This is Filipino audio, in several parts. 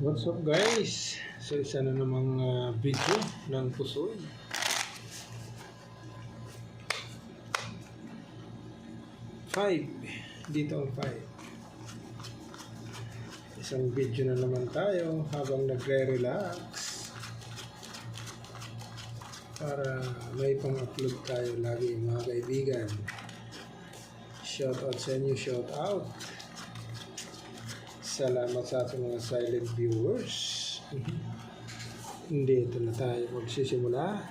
What's up guys? So isa na namang video ng Pusoy. Five. Dito ang 5. Isang video na naman tayo habang nagre-relax para may pang-upload tayo lagi mga kaibigan. Shout out sa inyo, shout out. Salamat sa ating mga silent viewers. Dito na tayo magsisimula.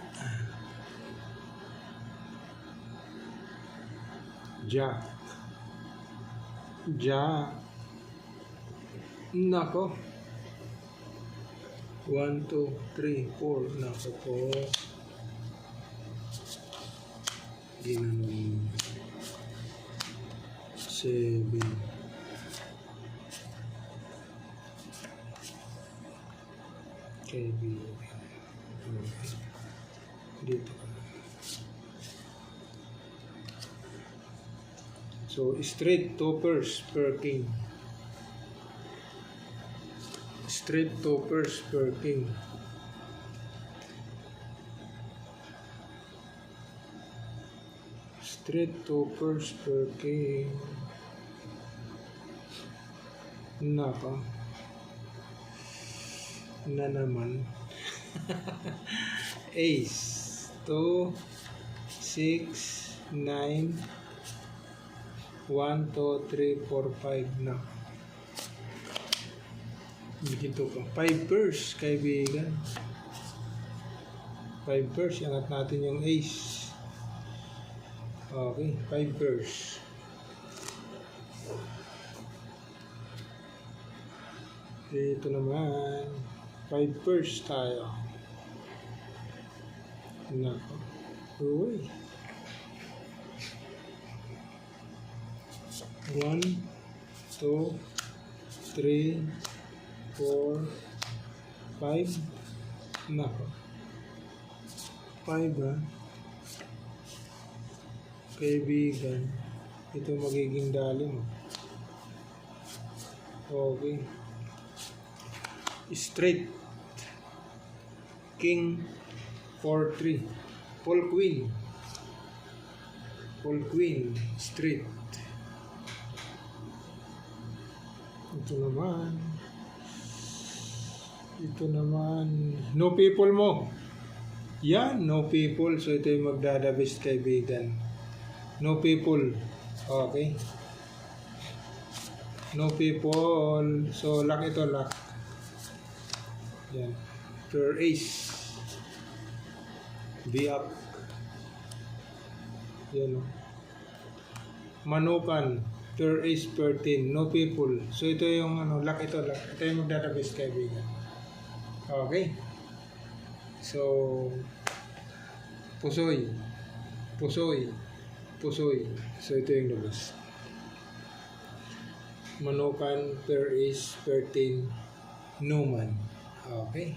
Jack. Nako. 1, 2, 3, 4. Nako po. Ginanong 7. KB. Dito. So, straight toppers per king. Straight toppers per king. Straight toppers per king. Naka. Na naman. Ace 2 6 9 1 2 3 4 5 na. Dito ka 5 pairs kaibigan. 5 pairs, angat natin yung ace. Okay, 5 pairs. Dito naman 5 pairs tayo. Nako. Uy. 1 2 3 4 5. Nako. 5 ha. Kaibigan. Ito magiging dalim. Okay. Straight king 4-3 full queen straight. Ito naman no people mo yan, no people. So ito yung magdadabist kaibigan, no people. Okay, no people. So lock ito, lock. Yan. Per ace. Be up. Yan o. Manukan. Per ace per 10. No people. So ito yung lock ito. Lock. Ito yung magdatabis kaibigan. Okay. So Pusoy. So ito yung labas. Manukan per ace per 10. No man. Okay.